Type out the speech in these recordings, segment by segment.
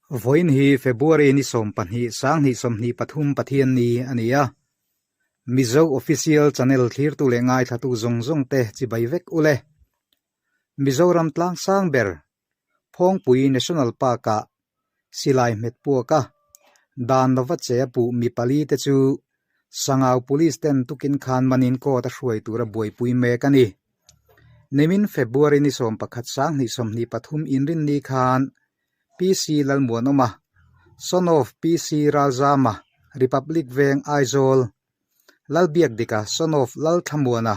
Voin hi February ni som panhi sang ni som ni pathum pathian ni ania Mizo official channel thlir tu le ngai thatu zong zong te chi bai vek ule Mizoram tlang sang ber phong pui national park a silai met puaka dan lova che pu mi pali te chu sangau police ten tukin khan manin ko ta hruai tura boi pui me kani nemin February ni som pakhat sang ni som ni pathum inrin ni khan PC lalmuanoma son of PC Ralzama Republic Veng Aizol lalbiak dika son of lal thamuana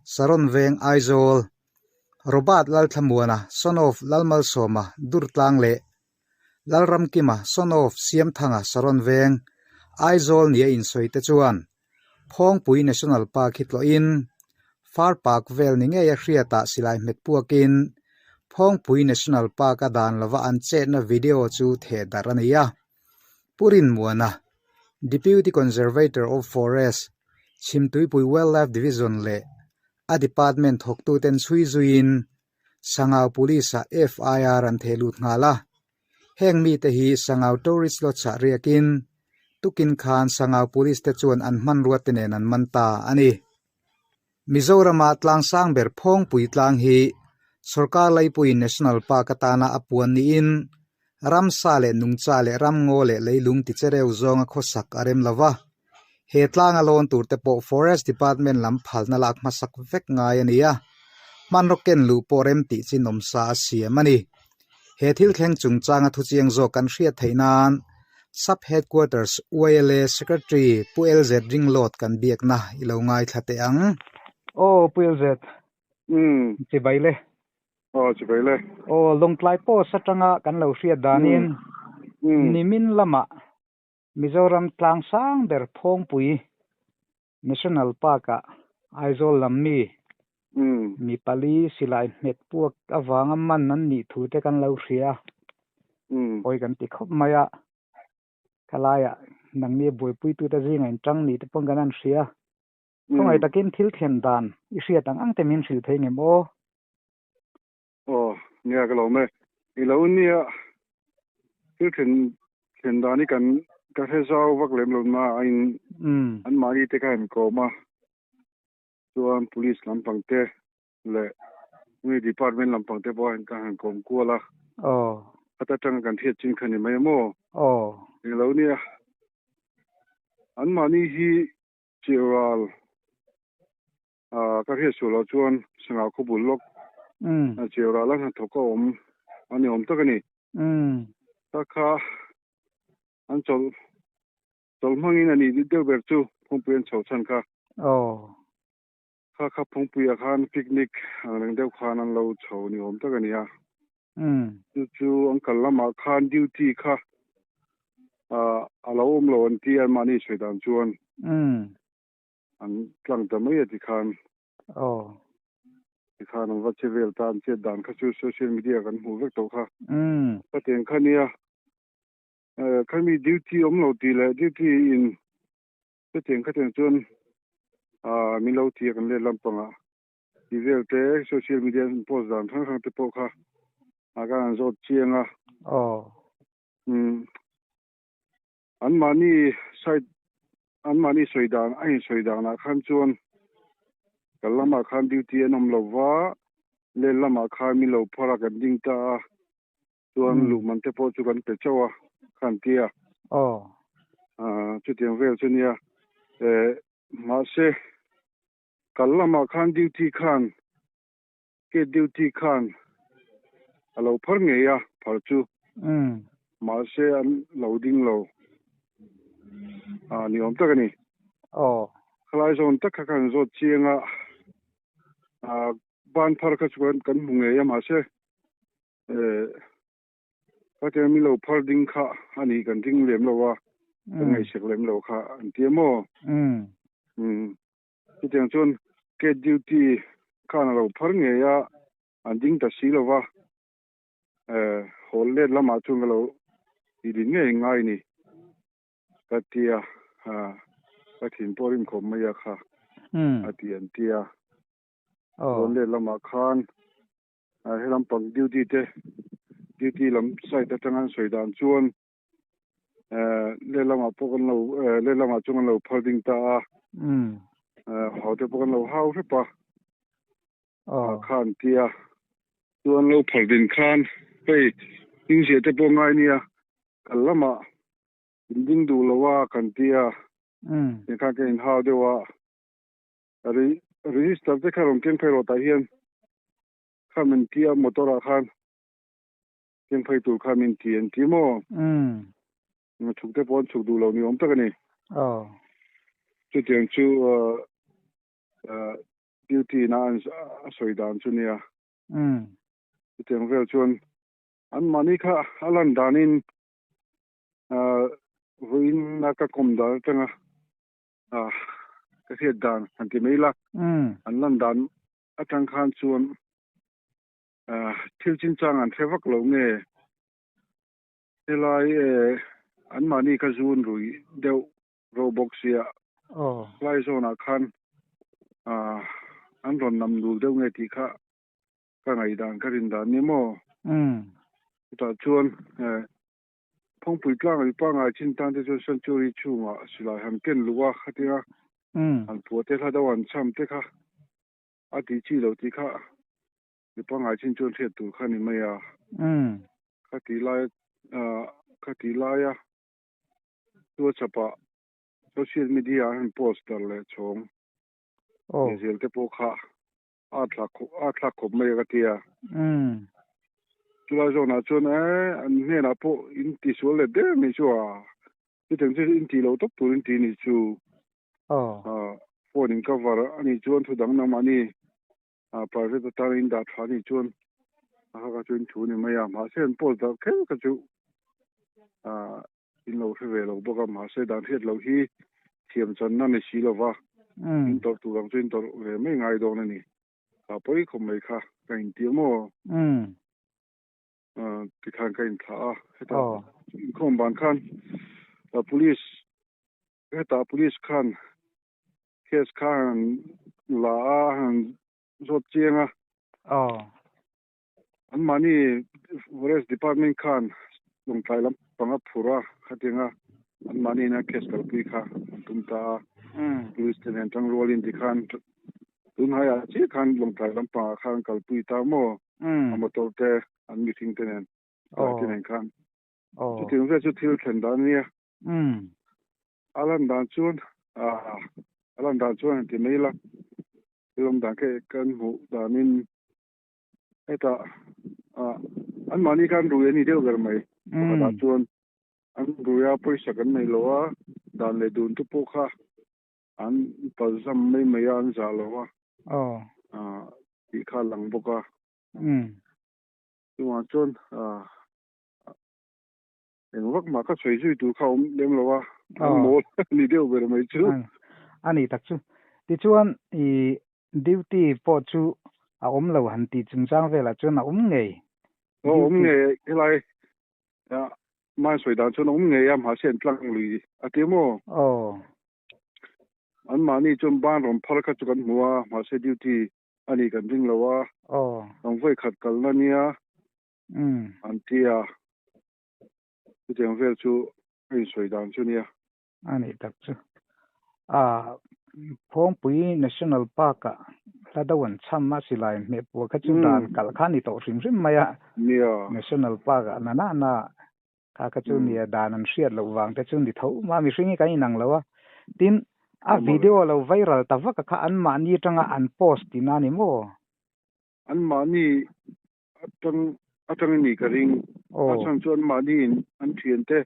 saron veng Aizol Robat lal thamuana son of lalmal soma durtlang le lalram kima son of siam thanga saron veng Aizol nia in soite chuan phong pui national park hitlo in far park vel ni nge ya hriata silai met puakin phong pui national park adan lova an che na video chu the darania purin muana Deputy Conservator of Forest Chimtui Pui Wildlife Division le a department hoktu ten chui zuin sangau police a FIR an thelut ngala heng mi te hi sangau tourist lot cha riakin tukin khan sangau police te chuan an man ruat te nen an manta ani Mizoram tlang sang ber phong pui tlang hi sarkar lai pui national park atana apuan ni in ramsa le nungcha le ramngo le leilung ti chereu zonga khosak arem lawa he tlang alon turte po forest department lam phalna lak masak vek ngai ania manroken lu porem ti chinom sa siamani he thil thleng chungchanga thu chiang zo kan hriat theinan sub headquarters ULA secretary PLZ ringlot kan biak na ilo ngai thate ang PLZ chi baile Chibaile. Longtlai po satanga kan lo hriat danin nimin lama Mizoram tlang sang ber phong pui national park a Aizol lammi mi pali silai met puak awanga man nan ni thu te kan lo hria oi kan ti khop maya kalaya nangni boi pui tu ta jing an tang ni te pong kan an hria khongai takin thil thlen dan I hria tang ang te min hil thei nge mo nia ka lo me I lo nia thil thlen dani kan ka he zau vak lem lo ma an mari te kan ko ma chuan police lampang te le mi department lampang te bo an ka han kom ko la ata tang kan thiat chin khani mai mo I lo nia an mani hi chiral ka he sulo chuan sanga ko bulok chiral la han thoko ani to kani ta kha an chol mangin ani de ber chu phongpuen chho chan kha kha phongpuya khan picnic ang deu khan an lo chho ni to kani a chu ang kalama khan duty kha alo lo an ti an mani shaidan chuan an tlang ta mai ti khan ti khan wa chevel tan che dan kha chu social media kan hu vek to kha paten khania khami duty lo ti le duty in paten khaten chuan mi lo ti kan le lampanga ti vel te social media post dan thang te po kha aga an zo chianga an mani side an mani soidan ai soidan na khan chuan kalama khan duty anom lova le lama khan mi lo phara kan ding ta chuan lu man te po chu kan pe chawa khan tia chu tiang vel chunia ma se kalama khan duty khan ke duty khan alo phar nge ya phar chu ma se an loading lo ni om ta kani khlai zon tak khan zo chianga ban phar ka chuan kan munge ya ma se ka mi lo phar ding kha ani kan ding lem lo wa ngai sek lem lo kha an tiamo tiang chuan ke duty khan lo phar nge ya an ding ta si lo wa hol le lama chung lo I din ngai ni katia pathin porim khom maya kha atian tia hol le lama khan helam pang duty te duty lam sai ta tangan soi dan chuan le lama pokan lo le lama chungan lo phalding ta hau te pokan lo hau hre pa khan tia chuan lo phaldin khan pei ting se te po ngai nia kalama ding du lawa kan tia ka ke in hau dewa register te kharom ken phero ta hian khamin tia motora khan ken phai tu khamin tien timo chuk te pon chuk du lo ni om ta ni chu tiang chu duty na an soi dan chu nia chu tiang vel chuan an mani kha alan danin ruin na ka kom da tanga ka he dan an ti meila an lan dan atang khan chuan thil chin chang an thewak lo nge helai an mani ka zun rui deuh robox ya lai zona khan an ron nam dul deuh nge ti kha ka ngai dan ka rin dan ni mo ta chuan phong pui tlang ri pa ngai chin tan te chu century chunga silai han ken luwa khatia an pu te tha dawan cham te kha a ti chi lo ti kha ri pa ngai chin chuan thet tu kha ni mai a kha ti lai ya tu chapa social media han poster le chong zel te po kha a thla khop mai ka tia chula zona chuan an hne na po in ti sual le de mi chu a ti teng chu in ti lo tok tu in ti ni chu phone in cover ani chuan thu dang nam ani private ta in da thani chuan ka chuan thu ni mai a ma sen pol da khen ka chu in lo hre ve lo boka ma se dan het lo hi thiam chan na ni si lo wa in tor tu dang chuan tor ve mai ngai do na ni ka poi khom mai kha ka in ti mo ti khan ka in tha heta khom ban khan police khan case khan la han zot chenga an mani forest department khan long thai lam panga phura khatinga an mani na case kal pui kha tum ta police ten tang rol in di khan tun haya chi khan long thai lam pa khan kal pui ta mo motor te an meeting ten ten khan chu tin ve chu thil thlen dan nia alan dan chuan ti meila lom dan ke kan hu danin eta an mani kan ruya ni deu gar mai da chuan an ruya poisa kan nei lowa dan le dun tu po kha an palzam mai mai an za lowa ti kha lang boka chuan chuan en wak ma ka choi chui tu kha lem lowa an mo ni deu gar mai chu ani tak chu ti chuan I duty po chu a lo han ti chungchang vela chuan a ngei nge helai mai soi dan chuan nge yam ha sen tlang lui atimo an mani chum ban rom phar kha chu kan huwa ma se duty ani kan ding lowa ang voi khat kal na nia an tia chu teng vel chu ai soi dan chu nia ani tak chu phong pui national park a ladawan chamma silai me pu ka chu dan kal khani to rim maya national park na ka chu nia dan an hriat lo wang te chu ni tho ma mi hringi kai nang lawa tin video lo viral tawaka kha an ma ni tanga an post tinani mo an ma ni atang ni ka ring asan chuan ma ni an thian te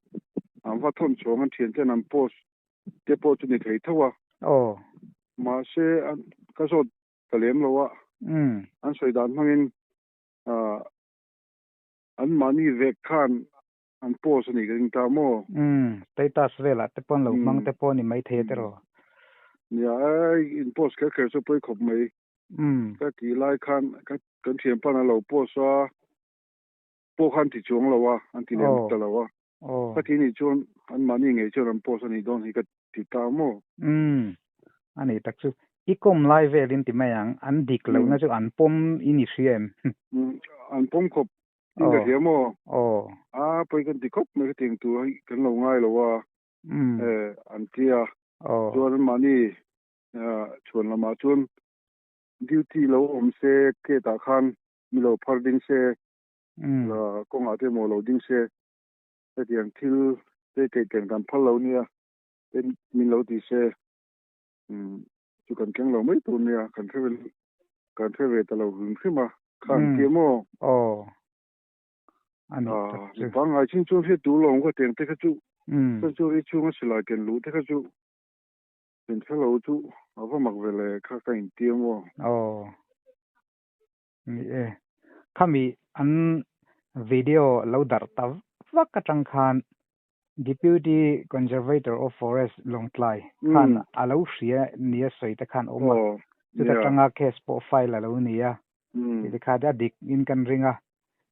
an va thon chong an thian te an post te po chu ni thei thawa ma se an ka so kalem lowa an soi dan mangin an ma ni vek khan an post ni ka ring ta mo status vela te pon lo mang te pon ni mai the te ro ya in post ka so poi khop mai ka ti lai khan kan thiam pa na lo post a po khan ti chuang lawa an ti lem ta lawa ka ti ni chuan an mani nge chuan an post ani don hi ka ti ta mo ani tak chu ikom live velin ti mayang an dik lo na chu an pom ini siem an pom khop tin cái hiếm mà bây giờ thì khóc mấy cái tiền tu cái lâu ngay lâu anh kia cho nên mà đi chuẩn là mà chuẩn duty lâu xe cái ta khan mi lâu parking xe là công nghệ thêm một lâu đinh xe cái tiền thiếu cái tiền cần phát lâu nia bên mi lâu đi xe chú cần cái lâu mấy tuần nia cần phải về tao lâu hơn khi mà khan kia mà anh bằng ai chính chúng phải đủ lâu cái tiền thế cái chú chú đi chú ngay lại cái lũ thế cái chúเป็นแค่เราจุเอาก็หมักไปเลยข้าก็เห็นเตี้ยมั้งนี่ข้ามีอันวิดีโอเราดัดตับว่าก็จังคัน Deputy Conservator of Forest ลงไลคันเราเสียเนี่ยสวยแต่คันออกมาจะจังเคสโปรไฟล์เราเนี่ยที่ข้าจะดิกอินกันริง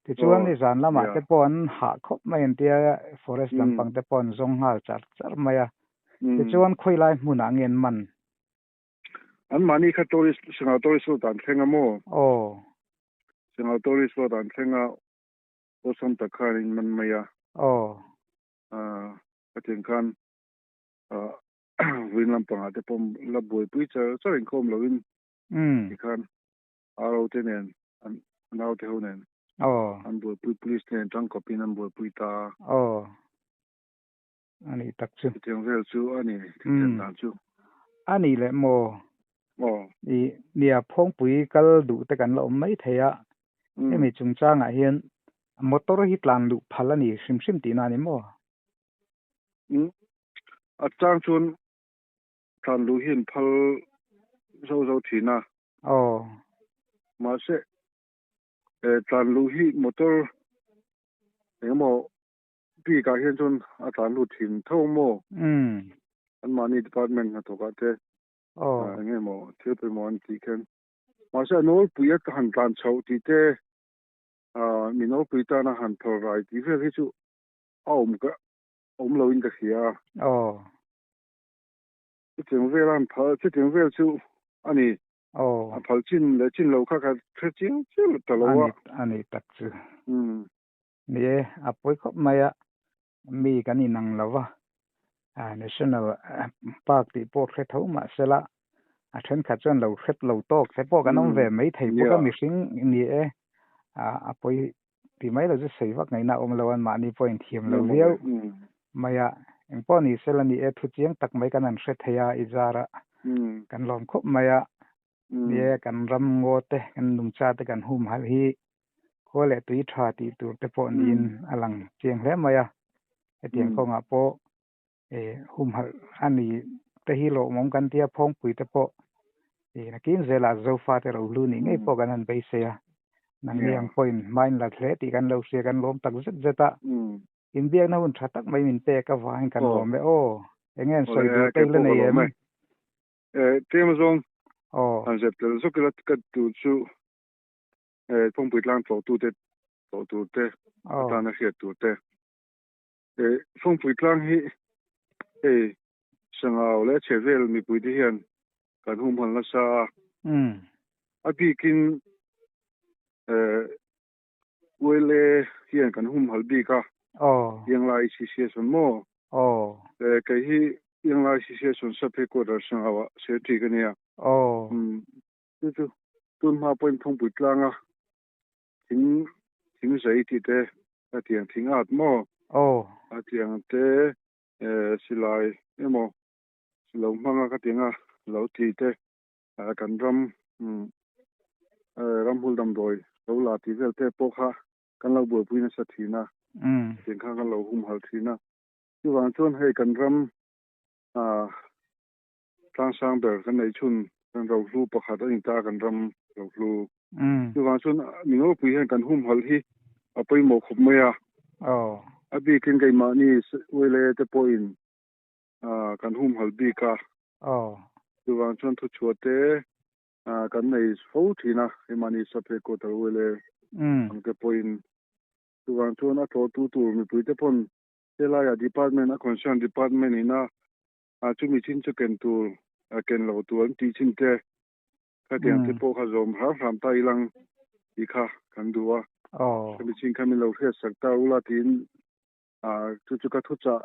ที่ชวนในสารละมาแต่ปอนหาคบไม่เห็นเตี้ย Forest ลำปังแต่ปอนทรงหาจัดมาที่ชวนคุยไล่มุนเงินมันอันมานี่ข้าตัวสิงห์ตัวสุดอันเข่งมั้งสิงห์ตัวสุดอันเข่งโอสมตะคารินมันไม่ก็ถึงขั้นวินลำปังอาจจะผมรับบวยปุ้ยจะเห็นคมเราวินที่ขั้นเราเทนอันเราเท่านั้นอันบวยปุ้ย police เนี่ยจังก็เป็นอันบวยปุ้ยตาอันนี้ตักชื่อที่ยังเวลชูอันนี้ที่เห็นตามชูอันนี้แหละโมเนี่ยพงปุ๋ยก็ดูแต่กันเราไม่เทียไม่มีจุงจ้างเห็นมอเตอร์ฮิตลานดูพัลนี่ซิมตีนานี่โมอาจารย์ชวนท่านดูเห็นพัลเจ้าทีน่ะมาเสท่านดูหิมอเตอร์เห็นโมพี่ก็เห็นชวนอาจารย์ดูถิ่นเท่าโมอันมานี่ department นะถูกกันเต้เงี้ยโมเที่ยวไปมอนที่เข็นมาเสโน้ตปุยก็หันตานเช่าที่เต้มีโน้ตปุยตานะหันเท่าไรที่เพื่อที่จะเอาเราอินกับเสียที่ถึงเวลาพอที่ถึงเวลาชูอันนี้พอจินแล้วจินเราข้าก็เทจินจินตลอดอันนี้ตัดชื่อนี่ปุยก็ไม่มีกันนี่นังแล้ววะnational park ที่พวกเขาทำมาเสร็จละฉันขัดจนเราเสร็จเราโตกแต่พวกกันน้องเวไม่ไทยพวกก็มีสิ่งนี้ปุยที่ไม่เราจะใส่ว่าไงนะเราวันมานี่พอเทียมเราเลี้ยวไม่เองพอนี่เสร็จแล้วนี่ทุกอย่างตักไม่กันนั่นเสร็จเฮียอิจาระกันลองคบไม่นี่กันรำงดกันนุ่มชาติกันหุ่มหัวฮีก็เลยตุยชาติตัวแต่พอนี่อลังเจียงแล้วไม่เตียงของพอหุ่มหัวอันนี้แต่ฮีโร่มองกันที่พงปุยแต่พอนักกินเสร็จแล้วโซฟาแต่เราลุ้นนี่ไงพอกันนั่นไปเสียนั่งเลี้ยงพอยน์ไม่ละเทตีกันเราเสียกันล้มตักจะตะอินเดียน่าหุ่นชัดตักไม่มีเตะกับวางกันล้มไปอย่างเงี้ยสวยดูเต้นเลยเนี่ยเต้นมาส่งอันเสร็จแล้วสุกแล้วก็ดูชูพงปุยล้างตัวเต้ตอนนั้นเสียตัวเต้พงปุยล้างฮีสังเอาและเชฟเวลมีปุยที่เห็นกันหุ่มหันละซาพี่กินเวลาเห็นกันหุ่มหันบีก็ยังไล่สิเสียส่วนโม่ก็ฮียังไล่สิเสียส่วนสัพเพกดสังเอาเสียทีกันเนี่ยจู่ตุนมาเป็นพงปุยล้างทิ้งใจที่เต้เตียงทิ้งอาดโม่เตียงเต้สิไลเนี่ยโม่สิลงมังก็เตียงเราที่เต้กันรำหุ่นดำโดยเราลาที่เต้ปกฮะกันเราบัวปุยนัสทีนะเตียงข้างกันเราหุ่มหัวทีนะที่วางชวนให้กันรำทางสร้างแบบกันในชุนกันเราลูปะขัดอินตากันรำเราลูที่วางชวนมีโน้ปุยให้กันหุ่มหัวที่เอาไปหมกขบเมียบีกินไก่มานี่เวลาจะปอยน์กันหุ่มหัวบีกาที่วางชวนทุกชัวเตกันในฟูทีนะไอ้มานี่สัพเพกตัวเวลามันจะปอยน์ที่วางชวนตัวตัวมีปุยจะพ้นเวลาอย่าง department นะ concern department นี่นะจุมีชิ้นจะเกินตัวเกินเราตัวตีชิ้นเตะก็เดี๋ยวที่พวกเขาจมหาความตายลังอีกค่ะกันดูว่า kami ching kami lo thia sakta ula tin chu ka thu cha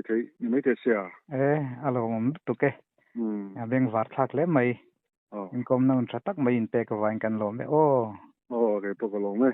thei ni mai te sia alo mom tu ke beng var thak le mai in kom na un thatak mai in pe ka wain kan lo me ke to ko lo me